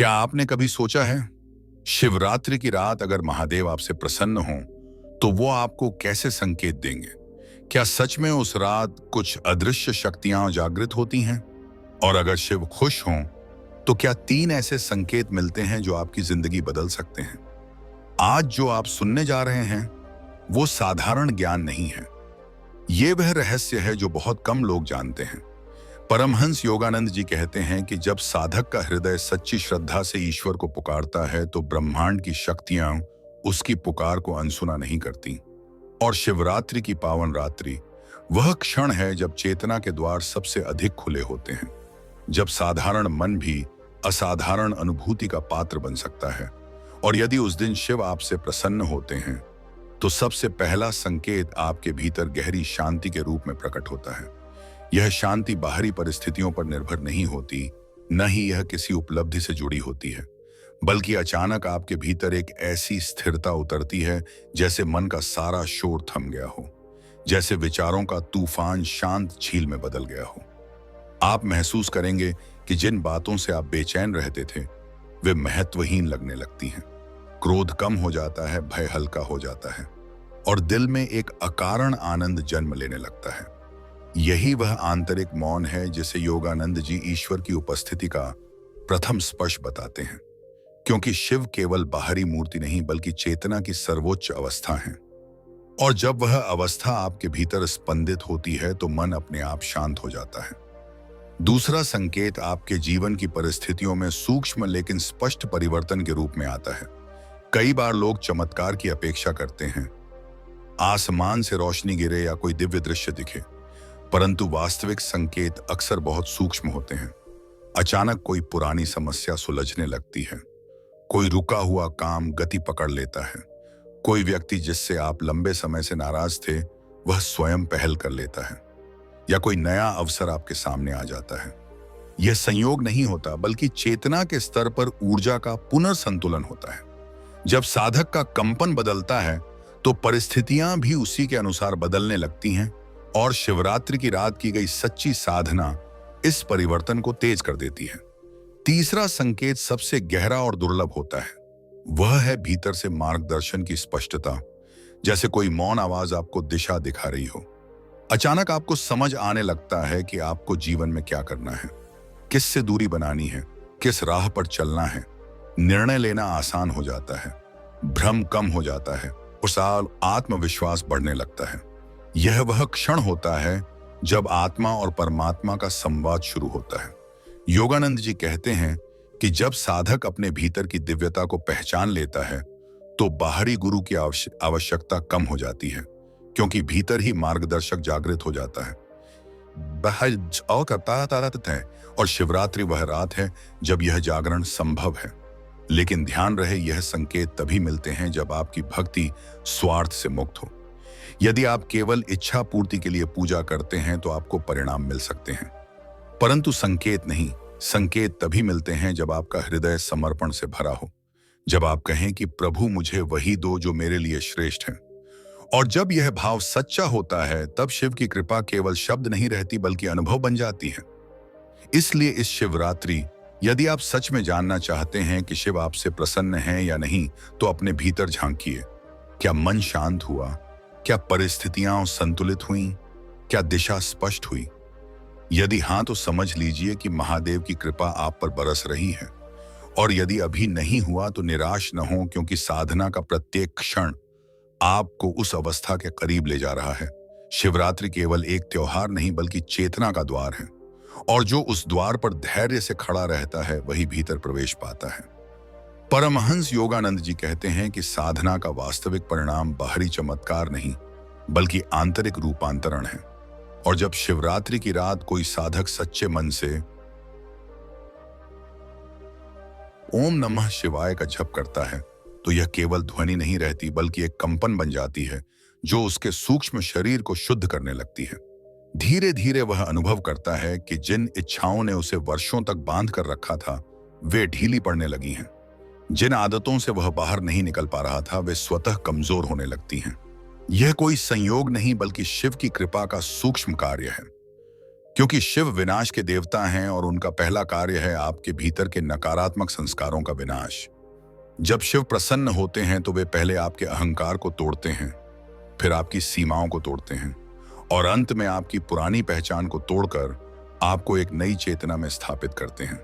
क्या आपने कभी सोचा है, शिवरात्रि की रात अगर महादेव आपसे प्रसन्न हो तो वो आपको कैसे संकेत देंगे? क्या सच में उस रात कुछ अदृश्य शक्तियां जागृत होती हैं? और अगर शिव खुश हों तो क्या 3 ऐसे संकेत मिलते हैं जो आपकी जिंदगी बदल सकते हैं? आज जो आप सुनने जा रहे हैं वो साधारण ज्ञान नहीं है। ये वह रहस्य है जो बहुत कम लोग जानते हैं। परमहंस योगानंद जी कहते हैं कि जब साधक का हृदय सच्ची श्रद्धा से ईश्वर को पुकारता है तो ब्रह्मांड की शक्तियां उसकी पुकार को अनसुना नहीं करती। और शिवरात्रि की पावन रात्रि वह क्षण है जब चेतना के द्वार सबसे अधिक खुले होते हैं, जब साधारण मन भी असाधारण अनुभूति का पात्र बन सकता है। और यदि उस दिन शिव आपसे प्रसन्न होते हैं तो सबसे पहला संकेत आपके भीतर गहरी शांति के रूप में प्रकट होता है। यह शांति बाहरी परिस्थितियों पर निर्भर नहीं होती, न ही यह किसी उपलब्धि से जुड़ी होती है, बल्कि अचानक आपके भीतर एक ऐसी स्थिरता उतरती है जैसे मन का सारा शोर थम गया हो, जैसे विचारों का तूफान शांत झील में बदल गया हो। आप महसूस करेंगे कि जिन बातों से आप बेचैन रहते थे वे महत्वहीन लगने लगती हैं। क्रोध कम हो जाता है, भय हल्का हो जाता है और दिल में एक अकारण आनंद जन्म लेने लगता है। यही वह आंतरिक मौन है जिसे योगानंद जी ईश्वर की उपस्थिति का प्रथम स्पर्श बताते हैं, क्योंकि शिव केवल बाहरी मूर्ति नहीं बल्कि चेतना की सर्वोच्च अवस्था है। और जब वह अवस्था आपके भीतर स्पंदित होती है तो मन अपने आप शांत हो जाता है। दूसरा संकेत आपके जीवन की परिस्थितियों में सूक्ष्म लेकिन स्पष्ट परिवर्तन के रूप में आता है। कई बार लोग चमत्कार की अपेक्षा करते हैं, आसमान से रोशनी गिरे या कोई दिव्य दृश्य दिखे, परंतु वास्तविक संकेत अक्सर बहुत सूक्ष्म होते हैं। अचानक कोई पुरानी समस्या सुलझने लगती है, कोई रुका हुआ काम गति पकड़ लेता है, कोई व्यक्ति जिससे आप लंबे समय से नाराज थे वह स्वयं पहल कर लेता है, या कोई नया अवसर आपके सामने आ जाता है। यह संयोग नहीं होता बल्कि चेतना के स्तर पर ऊर्जा का पुनर्संतुलन होता है। जब साधक का कंपन बदलता है तो परिस्थितियां भी उसी के अनुसार बदलने लगती हैं, और शिवरात्रि की रात की गई सच्ची साधना इस परिवर्तन को तेज कर देती है। तीसरा संकेत सबसे गहरा और दुर्लभ होता है। वह है भीतर से मार्गदर्शन की स्पष्टता, जैसे कोई मौन आवाज आपको दिशा दिखा रही हो। अचानक आपको समझ आने लगता है कि आपको जीवन में क्या करना है, किससे दूरी बनानी है, किस राह पर चलना है। निर्णय लेना आसान हो जाता है, भ्रम कम हो जाता है, उस आत्मविश्वास बढ़ने लगता है। यह वह क्षण होता है जब आत्मा और परमात्मा का संवाद शुरू होता है। योगानंद जी कहते हैं कि जब साधक अपने भीतर की दिव्यता को पहचान लेता है तो बाहरी गुरु की आवश्यकता कम हो जाती है, क्योंकि भीतर ही मार्गदर्शक जागृत हो जाता है। और शिवरात्रि वह रात है जब यह जागरण संभव है। लेकिन ध्यान रहे, यह संकेत तभी मिलते हैं जब आपकी भक्ति स्वार्थ से मुक्त हो। यदि आप केवल इच्छा पूर्ति के लिए पूजा करते हैं तो आपको परिणाम मिल सकते हैं, परंतु संकेत नहीं। संकेत तभी मिलते हैं जब आपका हृदय समर्पण से भरा हो, जब आप कहें कि प्रभु मुझे वही दो जो मेरे लिए श्रेष्ठ है। और जब यह भाव सच्चा होता है तब शिव की कृपा केवल शब्द नहीं रहती बल्कि अनुभव बन जाती है। इसलिए इस शिवरात्रि यदि आप सच में जानना चाहते हैं कि शिव आपसे प्रसन्न है या नहीं तो अपने भीतर झांकिए। क्या मन शांत हुआ? क्या परिस्थितियां संतुलित हुईं? क्या दिशा स्पष्ट हुई? यदि हां तो समझ लीजिए कि महादेव की कृपा आप पर बरस रही है। और यदि अभी नहीं हुआ तो निराश न हो, क्योंकि साधना का प्रत्येक क्षण आपको उस अवस्था के करीब ले जा रहा है। शिवरात्रि केवल एक त्योहार नहीं बल्कि चेतना का द्वार है, और जो उस द्वार पर धैर्य से खड़ा रहता है वही भीतर प्रवेश पाता है। परमहंस योगानंद जी कहते हैं कि साधना का वास्तविक परिणाम बाहरी चमत्कार नहीं बल्कि आंतरिक रूपांतरण है। और जब शिवरात्रि की रात कोई साधक सच्चे मन से ओम नमः शिवाय का जप करता है तो यह केवल ध्वनि नहीं रहती बल्कि एक कंपन बन जाती है जो उसके सूक्ष्म शरीर को शुद्ध करने लगती है। धीरे धीरे वह अनुभव करता है कि जिन इच्छाओं ने उसे वर्षों तक बांध कर रखा था वे ढीली पड़ने लगी हैं। जिन आदतों से वह बाहर नहीं निकल पा रहा था वे स्वतः कमजोर होने लगती हैं। यह कोई संयोग नहीं बल्कि शिव की कृपा का सूक्ष्म कार्य है। क्योंकि शिव विनाश के देवता हैं और उनका पहला कार्य है आपके भीतर के नकारात्मक संस्कारों का विनाश। जब शिव प्रसन्न होते हैं तो वे पहले आपके अहंकार को तोड़ते हैं, फिर आपकी सीमाओं को तोड़ते हैं और अंत में आपकी पुरानी पहचान को तोड़कर आपको एक नई चेतना में स्थापित करते हैं।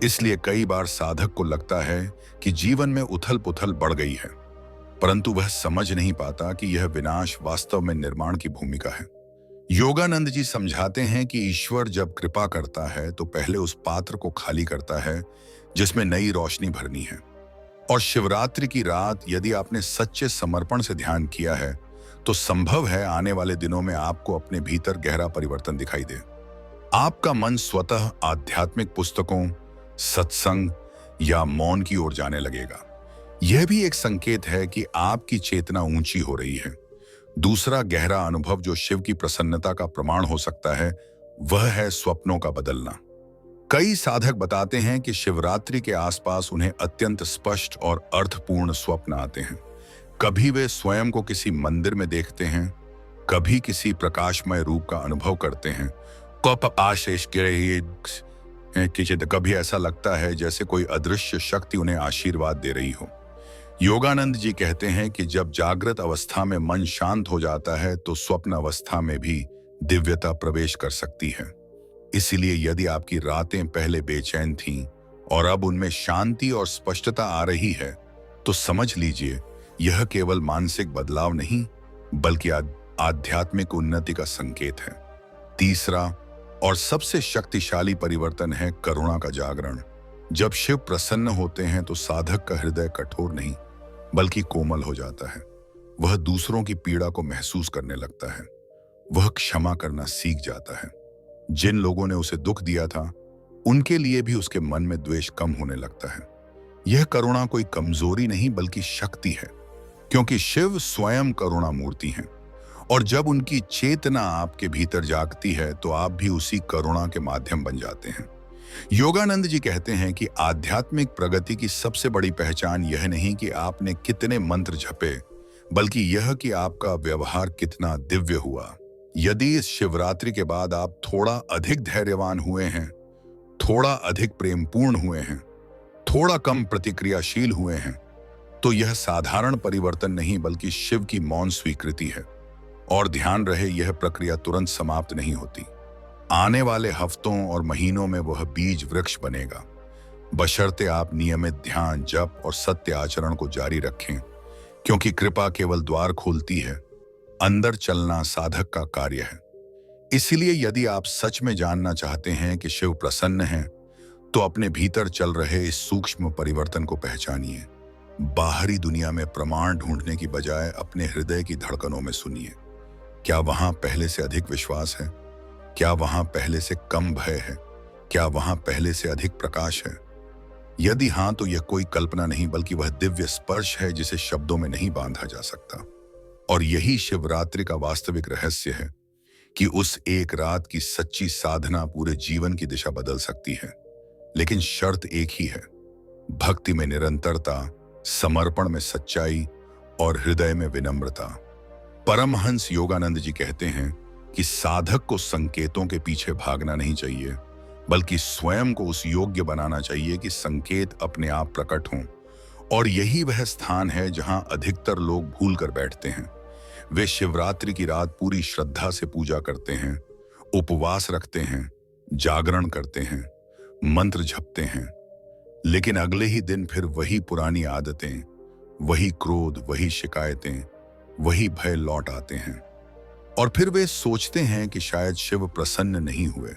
इसलिए कई बार साधक को लगता है कि जीवन में उथल पुथल बढ़ गई है, परंतु वह समझ नहीं पाता कि यह विनाश वास्तव में निर्माण की भूमिका है। योगानंद जी समझाते हैं कि ईश्वर जब कृपा करता है तो पहले उस पात्र को खाली करता है जिसमें नई रोशनी भरनी है। और शिवरात्रि की रात यदि आपने सच्चे समर्पण से ध्यान किया है तो संभव है आने वाले दिनों में आपको अपने भीतर गहरा परिवर्तन दिखाई दे। आपका मन स्वतः आध्यात्मिक पुस्तकों, सत्संग या मौन की ओर जाने लगेगा। यह भी एक संकेत है कि आपकी चेतना ऊंची हो रही है। दूसरा गहरा अनुभव जो शिव की प्रसन्नता का प्रमाण हो सकता है वह है स्वप्नों का बदलना। कई साधक बताते हैं कि शिवरात्रि के आसपास उन्हें अत्यंत स्पष्ट और अर्थपूर्ण स्वप्न आते हैं। कभी वे स्वयं को किसी मंदिर में देखते हैं, कभी किसी प्रकाशमय रूप का अनुभव करते हैं, कभी ऐसा लगता है जैसे कोई अदृश्य शक्ति उन्हें आशीर्वाद दे रही हो। योगानंद जी कहते हैं कि जब जागृत अवस्था में मन शांत हो जाता है तो स्वप्न अवस्था में भी दिव्यता प्रवेश कर सकती है। इसीलिए यदि आपकी रातें पहले बेचैन थीं और अब उनमें शांति और स्पष्टता आ रही है तो समझ लीजिए यह केवल मानसिक बदलाव नहीं बल्कि आध्यात्मिक उन्नति का संकेत है। तीसरा और सबसे शक्तिशाली परिवर्तन है करुणा का जागरण। जब शिव प्रसन्न होते हैं तो साधक का हृदय कठोर नहीं बल्कि कोमल हो जाता है। वह दूसरों की पीड़ा को महसूस करने लगता है। वह क्षमा करना सीख जाता है। जिन लोगों ने उसे दुख दिया था उनके लिए भी उसके मन में द्वेष कम होने लगता है। यह करुणा कोई कमजोरी नहीं बल्कि शक्ति है, क्योंकि शिव स्वयं करुणा मूर्ति हैं और जब उनकी चेतना आपके भीतर जागती है तो आप भी उसी करुणा के माध्यम बन जाते हैं। योगानंद जी कहते हैं कि आध्यात्मिक प्रगति की सबसे बड़ी पहचान यह नहीं कि आपने कितने मंत्र जपे बल्कि यह कि आपका व्यवहार कितना दिव्य हुआ। यदि इस शिवरात्रि के बाद आप थोड़ा अधिक धैर्यवान हुए हैं, थोड़ा अधिक प्रेमपूर्ण हुए हैं, थोड़ा कम प्रतिक्रियाशील हुए हैं तो यह साधारण परिवर्तन नहीं बल्कि शिव की मौन स्वीकृति है। और ध्यान रहे यह प्रक्रिया तुरंत समाप्त नहीं होती। आने वाले हफ्तों और महीनों में वह बीज वृक्ष बनेगा, बशर्ते आप नियमित ध्यान, जप और सत्य आचरण को जारी रखें, क्योंकि कृपा केवल द्वार खोलती है, अंदर चलना साधक का कार्य है। इसलिए यदि आप सच में जानना चाहते हैं कि शिव प्रसन्न हैं, तो अपने भीतर चल रहे इस सूक्ष्म परिवर्तन को पहचानिए। बाहरी दुनिया में प्रमाण ढूंढने की बजाय अपने हृदय की धड़कनों में सुनिए। क्या वहां पहले से अधिक विश्वास है? क्या वहां पहले से कम भय है? क्या वहां पहले से अधिक प्रकाश है? यदि हां तो यह कोई कल्पना नहीं बल्कि वह दिव्य स्पर्श है जिसे शब्दों में नहीं बांधा जा सकता। और यही शिवरात्रि का वास्तविक रहस्य है कि उस एक रात की सच्ची साधना पूरे जीवन की दिशा बदल सकती है। लेकिन शर्त एक ही है, भक्ति में निरंतरता, समर्पण में सच्चाई और हृदय में विनम्रता। परमहंस योगानंद जी कहते हैं कि साधक को संकेतों के पीछे भागना नहीं चाहिए बल्कि स्वयं को उस योग्य बनाना चाहिए कि संकेत अपने आप प्रकट हों। और यही वह स्थान है जहां अधिकतर लोग भूल कर बैठते हैं। वे शिवरात्रि की रात पूरी श्रद्धा से पूजा करते हैं, उपवास रखते हैं, जागरण करते हैं, मंत्र जपते हैं, लेकिन अगले ही दिन फिर वही पुरानी आदतें, वही क्रोध, वही शिकायतें, वही भय लौट आते हैं। और फिर वे सोचते हैं कि शायद शिव प्रसन्न नहीं हुए,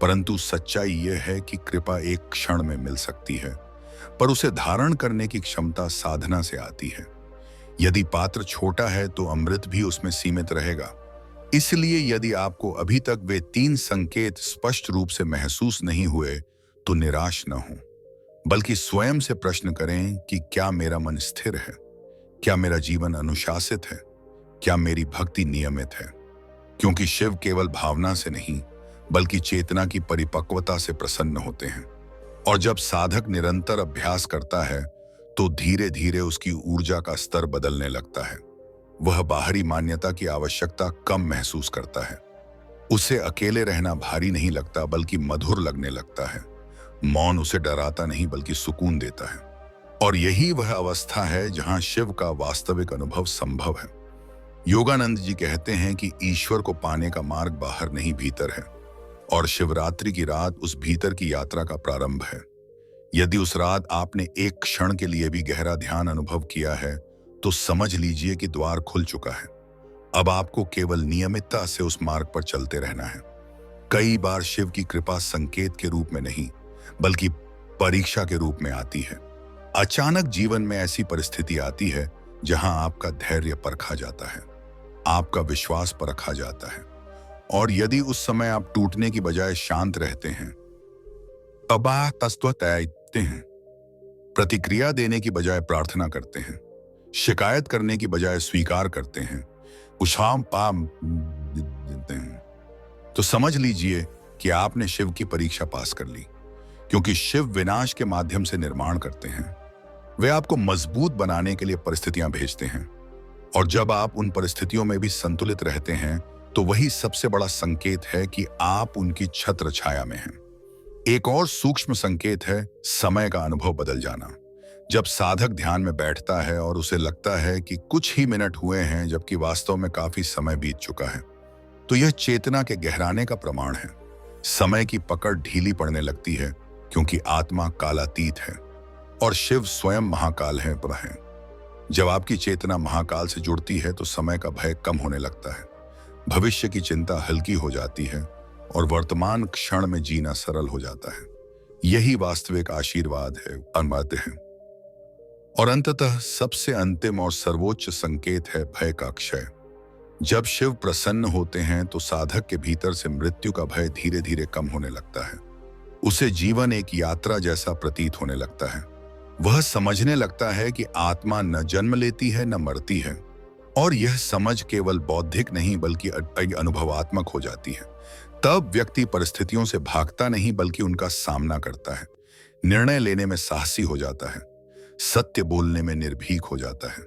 परंतु सच्चाई यह है कि कृपा एक क्षण में मिल सकती है, पर उसे धारण करने की क्षमता साधना से आती है। यदि पात्र छोटा है तो अमृत भी उसमें सीमित रहेगा। इसलिए यदि आपको अभी तक वे 3 संकेत स्पष्ट रूप से महसूस नहीं हुए तो निराश न हो, बल्कि स्वयं से प्रश्न करें कि क्या मेरा मन स्थिर है? क्या मेरा जीवन अनुशासित है? क्या मेरी भक्ति नियमित है? क्योंकि शिव केवल भावना से नहीं बल्कि चेतना की परिपक्वता से प्रसन्न होते हैं। और जब साधक निरंतर अभ्यास करता है तो धीरे धीरे उसकी ऊर्जा का स्तर बदलने लगता है। वह बाहरी मान्यता की आवश्यकता कम महसूस करता है। उसे अकेले रहना भारी नहीं लगता बल्कि मधुर लगने लगता है। मौन उसे डराता नहीं बल्कि सुकून देता है। और यही वह अवस्था है जहां शिव का वास्तविक अनुभव संभव है। योगानंद जी कहते हैं कि ईश्वर को पाने का मार्ग बाहर नहीं भीतर है, और शिवरात्रि की रात उस भीतर की यात्रा का प्रारंभ है। यदि उस रात आपने एक क्षण के लिए भी गहरा ध्यान अनुभव किया है तो समझ लीजिए कि द्वार खुल चुका है। अब आपको केवल नियमितता से उस मार्ग पर चलते रहना है। कई बार शिव की कृपा संकेत के रूप में नहीं बल्कि परीक्षा के रूप में आती है। अचानक जीवन में ऐसी परिस्थिति आती है जहां आपका धैर्य परखा जाता है, आपका विश्वास परखा जाता है, और यदि उस समय आप टूटने की बजाय शांत रहते हैं, तबाह तस्त्वतैते हैं, प्रतिक्रिया देने की बजाय प्रार्थना करते हैं, शिकायत करने की बजाय स्वीकार करते हैं, उछाम पाम देते हैं, तो समझ लीजिए कि आपने शिव की परीक्षा पास कर ली। क्योंकि शिव विनाश के माध्यम से निर्माण करते हैं। वे आपको मजबूत बनाने के लिए परिस्थितियां भेजते हैं, और जब आप उन परिस्थितियों में भी संतुलित रहते हैं तो वही सबसे बड़ा संकेत है कि आप उनकी छत्र छाया में हैं। एक और सूक्ष्म संकेत है समय का अनुभव बदल जाना। जब साधक ध्यान में बैठता है और उसे लगता है कि कुछ ही मिनट हुए हैं जबकि वास्तव में काफी समय बीत चुका है, तो यह चेतना के गहराने का प्रमाण है। समय की पकड़ ढीली पड़ने लगती है क्योंकि आत्मा कालातीत है और शिव स्वयं महाकाल है। जब आपकी चेतना महाकाल से जुड़ती है तो समय का भय कम होने लगता है, भविष्य की चिंता हल्की हो जाती है और वर्तमान क्षण में जीना सरल हो जाता है। यही वास्तविक आशीर्वाद है, अमर्त्य है। और अंततः सबसे अंतिम और सर्वोच्च संकेत है भय का क्षय। जब शिव प्रसन्न होते हैं तो साधक के भीतर से मृत्यु का भय धीरे धीरे कम होने लगता है। उसे जीवन एक यात्रा जैसा प्रतीत होने लगता है। वह समझने लगता है कि आत्मा न जन्म लेती है न मरती है, और यह समझ केवल बौद्धिक नहीं बल्कि अनुभवात्मक हो जाती है। तब व्यक्ति परिस्थितियों से भागता नहीं बल्कि उनका सामना करता है, निर्णय लेने में साहसी हो जाता है, सत्य बोलने में निर्भीक हो जाता है।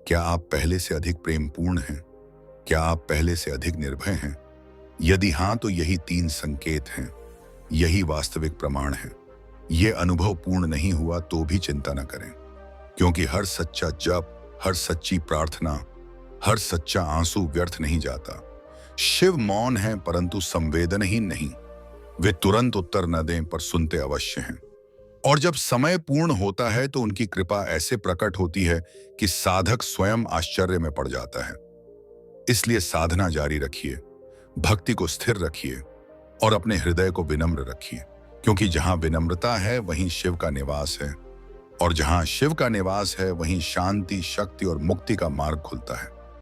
क्या आप पहले से अधिक प्रेमपूर्ण हैं? क्या आप पहले से अधिक निर्भय हैं? यदि हां तो यही 3 संकेत हैं, यही वास्तविक प्रमाण है। यह अनुभव पूर्ण नहीं हुआ तो भी चिंता न करें, क्योंकि हर सच्चा जप, हर सच्ची प्रार्थना, हर सच्चा आंसू व्यर्थ नहीं जाता। शिव मौन है परंतु संवेदनहीन नहीं। वे तुरंत उत्तर न दें पर सुनते अवश्य हैं। और जब समय पूर्ण होता है तो उनकी कृपा ऐसे प्रकट होती है कि साधक स्वयं आश्चर्य में पड़ जाता है। इसलिए साधना जारी रखिए, भक्ति को स्थिर रखिए और अपने हृदय को विनम्र रखिए, क्योंकि जहां विनम्रता है वहीं शिव का निवास है, और जहां शिव का निवास है वहीं शांति, शक्ति और मुक्ति का मार्ग खुलता है।